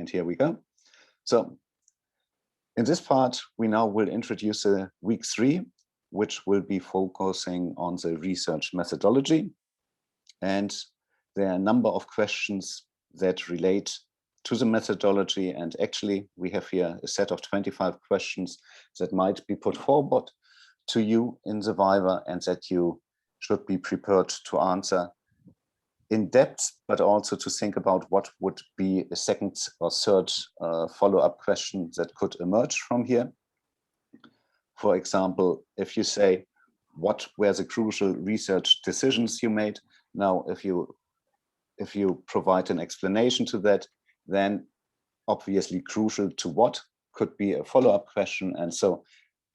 And here we go. So in this part, we now will introduce week 3, which will be focusing on the research methodology. And there are a number of questions that relate to the methodology. And actually, we have here a set of 25 questions that might be put forward to you in the Viva and that you should be prepared to answer in depth, but also to think about what would be a second or third follow-up question that could emerge from here. For example, if you say, what were the crucial research decisions you made? Now, if you provide an explanation to that, then obviously crucial to what could be a follow-up question. And so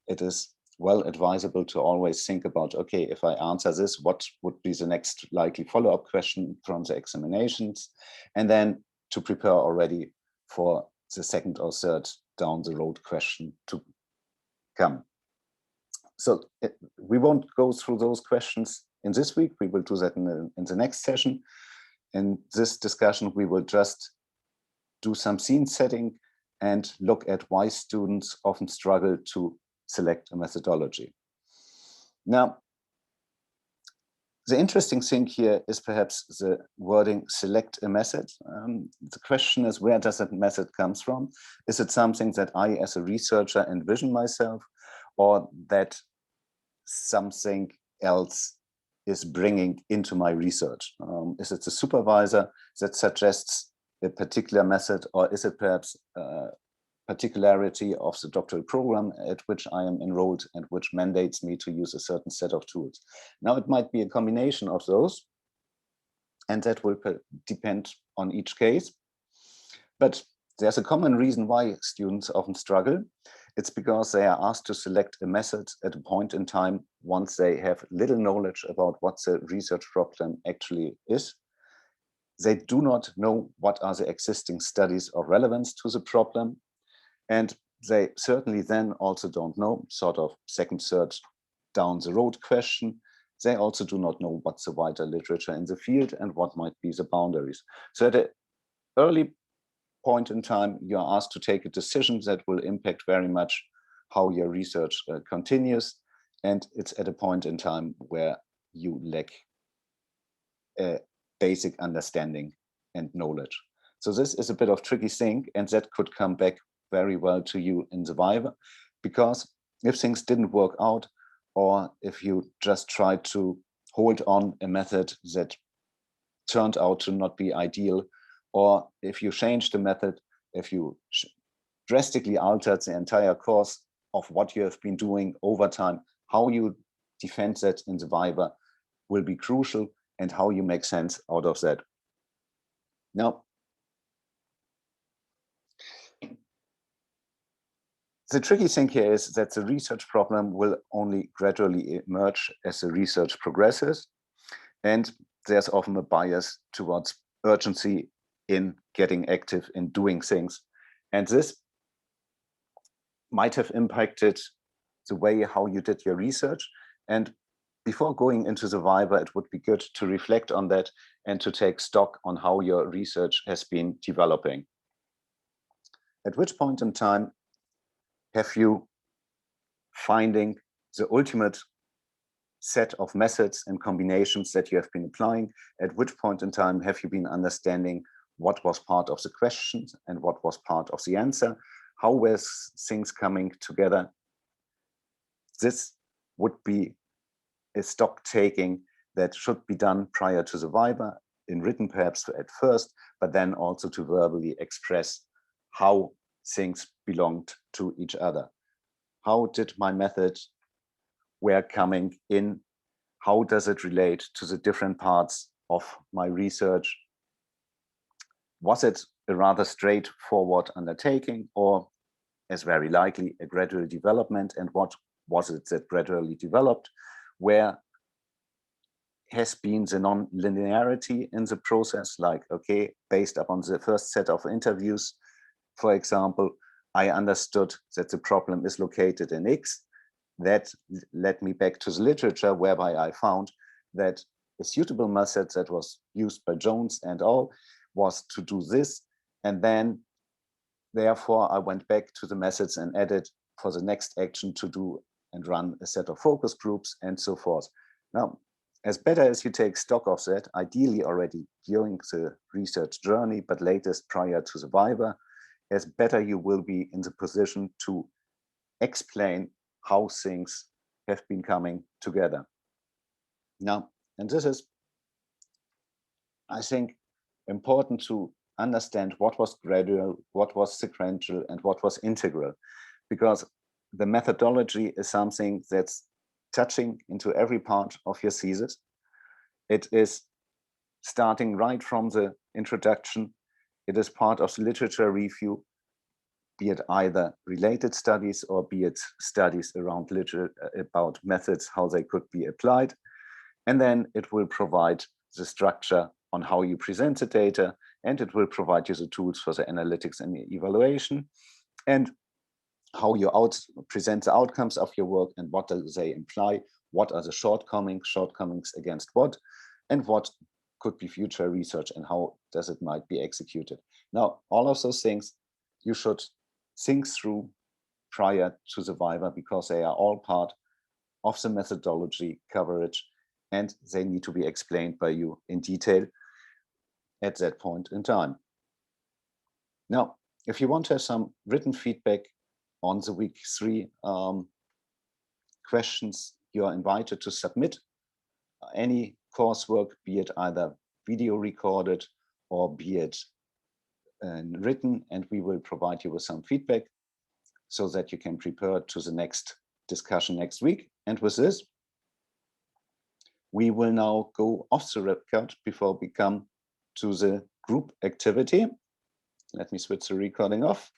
it is well advisable to always think about, okay, if I answer this, what would be the next likely follow-up question from the examinations? And then to prepare already for the second or third down the road question to come. So we won't go through those questions in this week. We will do that in the next session. In this discussion, we will just do some scene setting and look at why students often struggle to select a methodology. Now, the interesting thing here is perhaps the wording select a method. The question is, where does that method comes from? Is it something that I as a researcher envision myself, or that something else is bringing into my research? Is it the supervisor that suggests a particular method, or is it perhaps particularity of the doctoral program at which I am enrolled and which mandates me to use a certain set of tools? Now, it might be a combination of those, and that will depend on each case. But there's a common reason why students often struggle. It's because they are asked to select a method at a point in time once they have little knowledge about what the research problem actually is. They do not know what are the existing studies of relevance to the problem. And they certainly then also don't know, sort of second, third down the road question. They also do not know what's the wider literature in the field and what might be the boundaries. So at an early point in time, you are asked to take a decision that will impact very much how your research continues. And it's at a point in time where you lack a basic understanding and knowledge. So this is a bit of tricky thing, and that could come back very well to you in the Viva, because if things didn't work out, or if you just tried to hold on a method that turned out to not be ideal, or if you changed the method, if you drastically altered the entire course of what you have been doing over time, how you defend that in the Viva will be crucial, and how you make sense out of that. Now, the tricky thing here is that the research problem will only gradually emerge as the research progresses. And there's often a bias towards urgency in getting active in doing things. And this might have impacted the way how you did your research. And before going into the Viva, it would be good to reflect on that and to take stock on how your research has been developing. At which point in time have you finding the ultimate set of methods and combinations that you have been applying? At which point in time have you been understanding what was part of the question and what was part of the answer? How were things coming together? This would be a stock taking that should be done prior to the Viva, in written perhaps at first, but then also to verbally express how things belonged to each other. How did my method were coming in? How does it relate to the different parts of my research? Was it a rather straightforward undertaking, or, as very likely, a gradual development? And what was it that gradually developed? Where has been the non-linearity in the process? Like, okay, based upon the first set of interviews, for example, I understood that the problem is located in X. That led me back to the literature, whereby I found that a suitable method that was used by Jones and all was to do this. And then therefore, I went back to the methods and added for the next action to do and run a set of focus groups and so forth. Now, as better as you take stock of that, ideally already during the research journey, but latest prior to the Viva, as better you will be in the position to explain how things have been coming together. Now, and this is, I think, important to understand what was gradual, what was sequential, and what was integral, because the methodology is something that's touching into every part of your thesis. It is starting right from the introduction. It is part of the literature review, be it either related studies or be it studies around about methods, how they could be applied. And then it will provide the structure on how you present the data, and it will provide you the tools for the analytics and the evaluation, and how you present the outcomes of your work and what do they imply, what are the shortcomings against what, and what could be future research and how does it might be executed. Now, all of those things you should think through prior to the Viva, because they are all part of the methodology coverage and they need to be explained by you in detail at that point in time. Now, if you want to have some written feedback on the week 3 questions, you are invited to submit any coursework, be it either video recorded or be it written, and we will provide you with some feedback so that you can prepare to the next discussion next week. And with this, we will now go off the record before we come to the group activity. Let me switch the recording off.